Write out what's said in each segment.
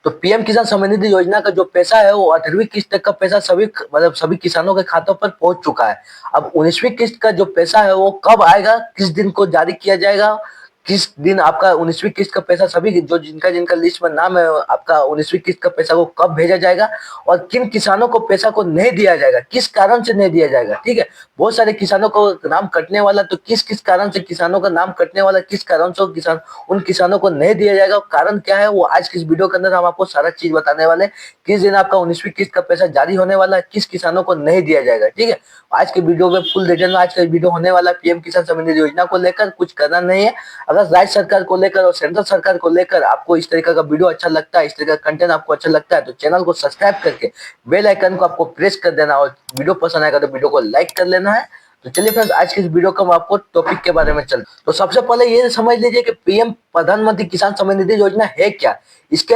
तो पीएम किसान सम्मान निधि योजना का जो पैसा है वो 18वीं किस्त तक का पैसा सभी किसानों के खातों पर पहुंच चुका है। अब 19वीं किस्त का जो पैसा है वो कब आएगा, किस दिन को जारी किया जाएगा, किस दिन आपका 19वीं किस्त का पैसा सभी जो जिनका जिनका लिस्ट में नाम है आपका 19वीं किस्त का पैसा वो कब भेजा जाएगा और किन किसानों को पैसा को नहीं दिया जाएगा, किस कारण से नहीं दिया जाएगा। ठीक है, बहुत सारे किसानों को नाम कटने वाला, तो किस किस कारण से किसानों का नाम कटने वाला, किस कारण से उन किसानों को नहीं दिया जाएगा, कारण क्या है, वो आज की इस वीडियो के अंदर हम आपको सारा चीज बताने वाले हैं। किस दिन आपका 19वीं किस्त का पैसा जारी होने वाला है, किस किसानों को नहीं दिया जाएगा। ठीक है, आज के वीडियो में फुल डिटेल में आज का वीडियो होने वाला है। पीएम किसान सम्मान निधि योजना को लेकर कुछ करना नहीं है। अगर राज्य सरकार को लेकर और सेंट्रल सरकार को लेकर आपको इस तरीके का वीडियो अच्छा लगता है, इस तरीके का कंटेंट आपको अच्छा लगता है, तो चैनल को सब्सक्राइब करके बेल आइकन को आपको प्रेस कर देना और वीडियो पसंद आएगा तो वीडियो को लाइक कर लेना है। तो चलिए फ्रेंड्स, आज की इस वीडियो का हम आपको टॉपिक के बारे में चलते। तो सबसे पहले ये समझ लीजिए कि पीएम प्रधानमंत्री किसान सम्मान निधि योजना है क्या, इसके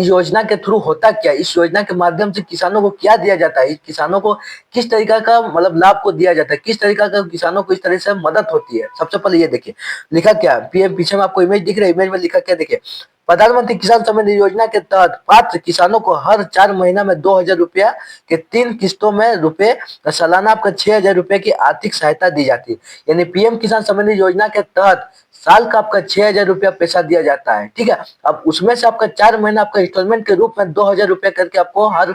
इस योजना के थ्रू होता क्या, इस योजना के माध्यम से किसानों को क्या दिया जाता है, किसानों को किस तरीका का मतलब लाभ को दिया जाता है, किस तरीका का किसानों को इस तरह से मदद होती है। सबसे पहले ये देखिए लिखा क्या है, पीएम पीछे में आपको इमेज दिख रहा है, इमेज में लिखा क्या देखिए, प्रधानमंत्री किसान सम्मान निधि योजना के तहत पात्र किसानों को हर 4 महीना में 2000 रुपया के 3 किस्तों में रुपए सालाना आपका 6000 रुपए की आर्थिक सहायता दी जाती है। यानी पीएम किसान सम्मान निधि योजना के तहत साल का आपका 6000 रुपया पैसा दिया जाता है। ठीक है, अब उसमें से आपका 4 महीना आपका इंस्टॉलमेंट के रूप में 2000 रुपया करके आपको हर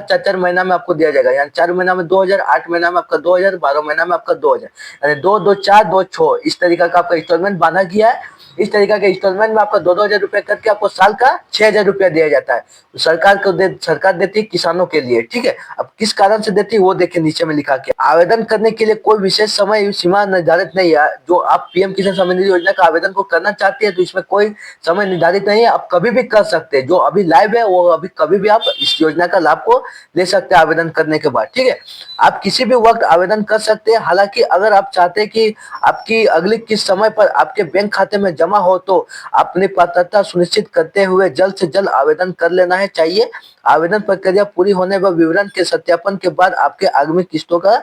4 महीना में आपको दिया जाएगा। यानी 4 महीना में 2000, 8 महीना में आपका 2000, 12 महीना में आपका 2000, यानी 2 2 4 2 6 इस तरीका का आपका इंस्टॉलमेंट बांधा गया है। इस तरीका के इंस्टॉलमेंट में आपका 2-2 हजार रुपया करके आपको साल का 6000 रुपया दिया जाता है। तो सरकार देती है किसानों के लिए। ठीक है, अब किस कारण से देती है वो देखिए नीचे में लिखा के, आवेदन करने के लिए कोई विशेष समय सीमा निर्धारित नहीं है। जो आप पीएम किसान सम्मान निधि योजना का आवेदन को करना चाहते हैं तो इसमें कोई समय निर्धारित नहीं है, आप कभी भी कर सकते हैं। जो अभी लाइव है वो अभी कभी भी आप इस योजना का लाभ को ले सकते हैं आवेदन करने के बाद। ठीक है, आप किसी भी वक्त आवेदन कर सकते हैं। हालांकि अगर आप चाहते हैं कि आपकी अगली किस समय पर आपके बैंक खाते में जमा हो तो अपनी पात्रता सुनिश्चित करते हुए जल्द से जल्द आवेदन कर लेना है चाहिए। आवेदन प्रक्रिया पूरी होने व विवरण के सत्यापन के बाद आपके आगामी किस्तों का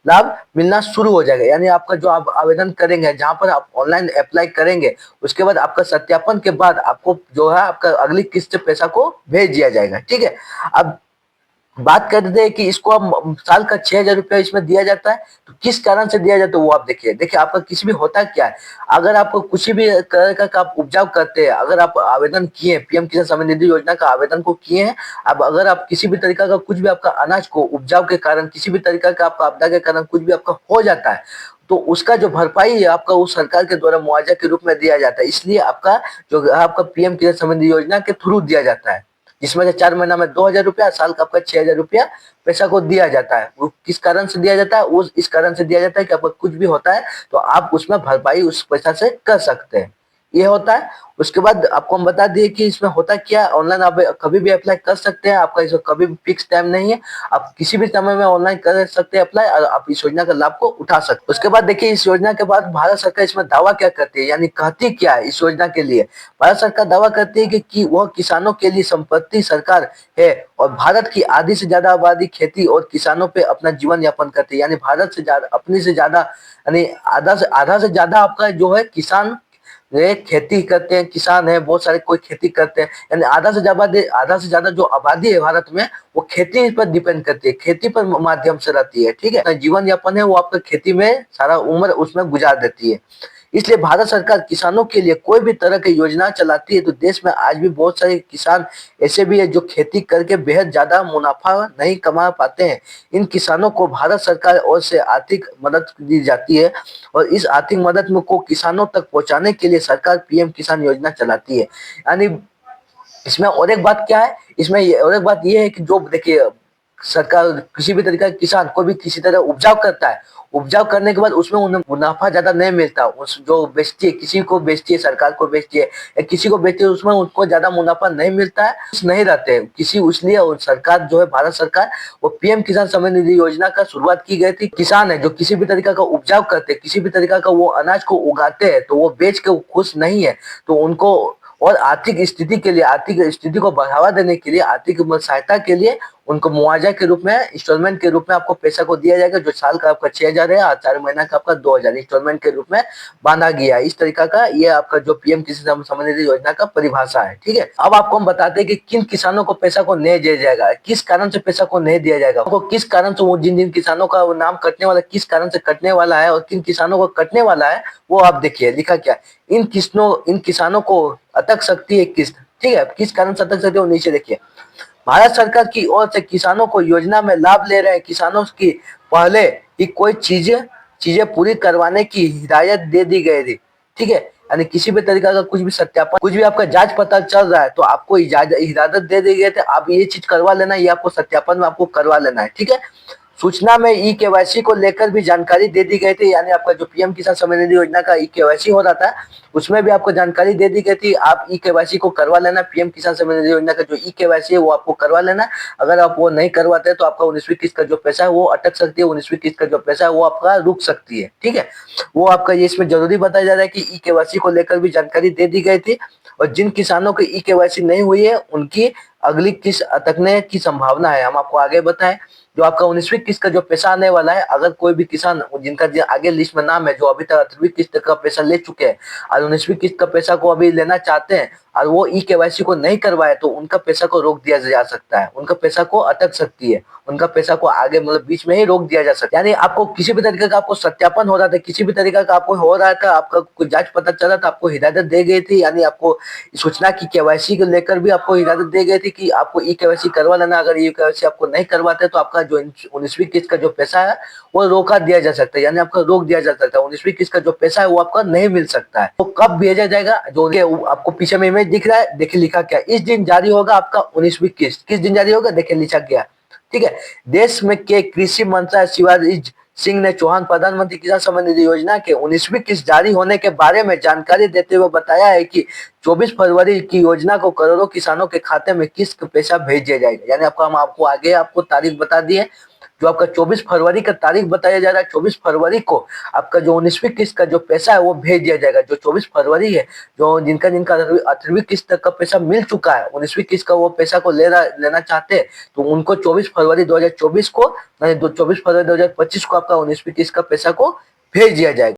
लाभ मिलना शुरू हो जाएगा। यानी आपका जो आप आवेदन करेंगे, जहां पर आप ऑनलाइन अप्लाई करेंगे, उसके बाद आपका सत्यापन के बाद आपको जो है आपका अगली किस्त पैसा को भेज दिया जाएगा। ठीक है, अब बात करते हैं कि इसको अब साल का 6000 रुपया इसमें दिया जाता है, तो किस कारण से दिया जाता है वो आप देखिए आपका किसी भी होता क्या है, अगर आपको कुछ भी तरह का आप उपजाऊ करते हैं, अगर आप आवेदन किए पीएम किसान सम्मान निधि योजना का आवेदन को किए हैं, अब अगर आप किसी भी तरीका का कुछ भी आपका अनाज को उपजाऊ के कारण, किसी भी तरीका का आपका आपदा के कारण कुछ भी आपका हो जाता है, तो उसका जो भरपाई है आपका उस सरकार के द्वारा मुआवजा के रूप में दिया जाता है। इसलिए आपका जो आपका पीएम किसान सम्मान निधि योजना के थ्रू दिया जाता है, जिसमें से 4 महीना में 2000 रुपया, साल का आपका 6000 रुपया पैसा को दिया जाता है। वो किस कारण से दिया जाता है, वो इस कारण से दिया जाता है कि आपका कुछ भी होता है तो आप उसमें भरपाई उस पैसा से कर सकते हैं, ये होता है। उसके बाद आपको हम बता दिए कि इसमें होता क्या है, ऑनलाइन आप कभी भी अप्लाई कर सकते हैं, आपका इसमें कभी भी फिक्स टाइम नहीं है, आप किसी भी समय में ऑनलाइन कर सकते हैं अप्लाई और आप इस योजना का लाभ को उठा सकते हैं। उसके बाद देखिए इस योजना के बाद भारत सरकार इसमें दावा क्या करती है, यानी कहती क्या है इस योजना के लिए। भारत सरकार दावा करती है कि वह किसानों के लिए संपत्ति सरकार है और भारत की आधी से ज्यादा आबादी खेती और किसानों पे अपना जीवन यापन करती है। यानी भारत से ज्यादा, अपनी से ज्यादा, यानी आधा से ज्यादा आपका जो है किसान वे खेती करते हैं, किसान है बहुत सारे कोई खेती करते हैं, यानी आधा से ज्यादा जो आबादी है भारत में वो खेती पर डिपेंड करती है, खेती पर माध्यम से रहती है। ठीक है, जीवन यापन है वो आपका खेती में सारा उम्र उसमें गुजार देती है। इसलिए भारत सरकार किसानों के लिए कोई भी तरह की योजना चलाती है तो देश में आज भी बहुत सारे किसान ऐसे भी है जो खेती करके बेहद ज्यादा मुनाफा नहीं कमा पाते हैं। इन किसानों को भारत सरकार ओर से आर्थिक मदद दी जाती है और इस आर्थिक मदद में को किसानों तक पहुंचाने के लिए सरकार पीएम किसान योजना चलाती है। यानी इसमें और एक बात क्या है, इसमें और एक बात ये है कि जो देखिए सरकार किसी भी तरीका किसान को भी किसी तरह उपजाऊ करता है, उपजाऊ करने के बाद उसमें उन्हें मुनाफा ज्यादा नहीं मिलता, उस जो बेचती है किसी को बेचती है, सरकार को बेचती है या किसी को बेचती है, उसमें उनको ज्यादा मुनाफा नहीं मिलता है, नहीं रहते किसी, इसलिए सरकार जो है भारत सरकार वो पीएम किसान सम्मान निधि योजना का शुरुआत की गई थी। किसान है जो किसी भी तरीका का उपजाऊ करते हैं, किसी भी तरीका का वो अनाज को उगाते हैं तो वो बेच के खुश नहीं है, तो उनको और आर्थिक स्थिति के लिए, आर्थिक स्थिति को बढ़ावा देने के लिए, आर्थिक सहायता के लिए उनको मुआवजा के रूप में, इंस्टॉलमेंट के रूप में आपको पैसा को दिया जाएगा, जो साल का आपका 6,000 है और 4 महीना का आपका 2,000 इंस्टॉलमेंट के रूप में बांधा गया है। इस तरीका का ये आपका जो पीएम किसान सम्मान निधि योजना का परिभाषा है। ठीक है, अब आपको हम बताते हैं कि किन किसानों को पैसा को नहीं दिया जाएगा, किस कारण से पैसा को नहीं दिया जाएगा, वो किस कारण से, वो जिन जिन किसानों का वो नाम कटने वाला, किस कारण से कटने वाला है और किन किसानों को कटने वाला है, वो आप देखिए लिखा क्या है। इन किसानों को अटक सकती है किस्त। ठीक है, किस कारण से अटक सकती है वो नीचे देखिए। भारत सरकार की ओर से किसानों को योजना में लाभ ले रहे किसानों की पहले ही कोई चीजें पूरी करवाने की हिदायत दे दी गई थी। ठीक है, यानी किसी भी तरीका का कुछ भी सत्यापन, कुछ भी आपका जांच पता चल रहा है तो आपको हिदायत दे दी गई थी, आप ये चीज करवा लेना, ये आपको सत्यापन में आपको करवा लेना है। ठीक है, सूचना में ई केवाईसी को लेकर भी जानकारी दे दी गई थी, यानी आपका जो पीएम किसान सम्मान निधि योजना का ई केवाईसी हो रहा था उसमें भी आपको जानकारी दे दी गई थी, आप ई केवाईसी को करवा लेना। पीएम किसान सम्मान निधि योजना का जो ई केवाईसी है वो आपको करवा लेना। अगर आप वो नहीं करवाते तो आपका 19वीं किस्त का जो पैसा है वो अटक सकती है, 19वीं किस्त का जो पैसा है वो आपका रुक सकती है। ठीक है, वो आपका ये इसमें जरूरी बताया जा रहा है कि ई केवाईसी को लेकर भी जानकारी दे दी गई थी, और जिन किसानों की ई केवाईसी नहीं हुई है उनकी अगली किस्त अटकने की संभावना है। हम आपको आगे बताएं, जो आपका 19वीं किस्त का जो पैसा आने वाला है, अगर कोई भी किसान जिनका आगे लिस्ट में नाम है जो अभी तक 18वीं किस्त का पैसा ले चुके हैं और 19वीं किस्त का पैसा को अभी लेना चाहते हैं और वो ई केवाईसी को नहीं करवाए, तो उनका पैसा को रोक दिया जा सकता है, उनका पैसा को अटक सकती है, उनका पैसा को आगे मतलब बीच में ही रोक दिया जा सकता है। यानी आपको किसी भी तरीके का आपको सत्यापन हो रहा था, किसी भी तरीका का आपको हो रहा था, आपका कोई जांच पता चला था, आपको हिदायत दी गई थी, यानी आपको सूचना की केवाईसी को लेकर भी आपको हिदायत दी गई थी कि आपको ई केवाईसी करवा लेना। अगर ई केवाईसी आपको नहीं करवाते तो आपका जो 19वीं किस्त का जो पैसा है वो रोका दिया जा सकता है, यानी आपका रोक दिया जा सकता है, 19वीं किस्त का जो पैसा है वो आपका नहीं मिल सकता है। तो कब भेजा जाएगा, जो आपको पीछे में इमेज दिख रहा है, देखिए लिखा क्या, इस दिन जारी होगा आपका 19वीं किस्त। किस दिन जारी होगा, देखिए लिखा गया। ठीक है, देश में के कृषि मंत्री शिवराज सिंह ने चौहान प्रधानमंत्री किसान सम्मान निधि योजना के 19वीं किस्त जारी होने के बारे में जानकारी देते हुए बताया है कि 24 फरवरी की योजना को करोड़ों किसानों के खाते में किस्त पैसा भेज दिया जाएगा। यानी हम आपको आगे आपको तारीख बता दिए, जो आपका 24 फरवरी का तारीख बताया जा रहा है, 24 फरवरी को आपका जो 19वीं किस्त का जो पैसा है वो भेज दिया जाएगा। जो 24 फरवरी है, जो जिनका 18वीं किस्त तक का पैसा मिल चुका है, 19वीं किस्त का वो पैसा को लेना चाहते हैं, तो उनको 24 फरवरी 2024 को, 24 फरवरी 2025 को आपका 19वीं किस्त का पैसा को भेज दिया जाएगा।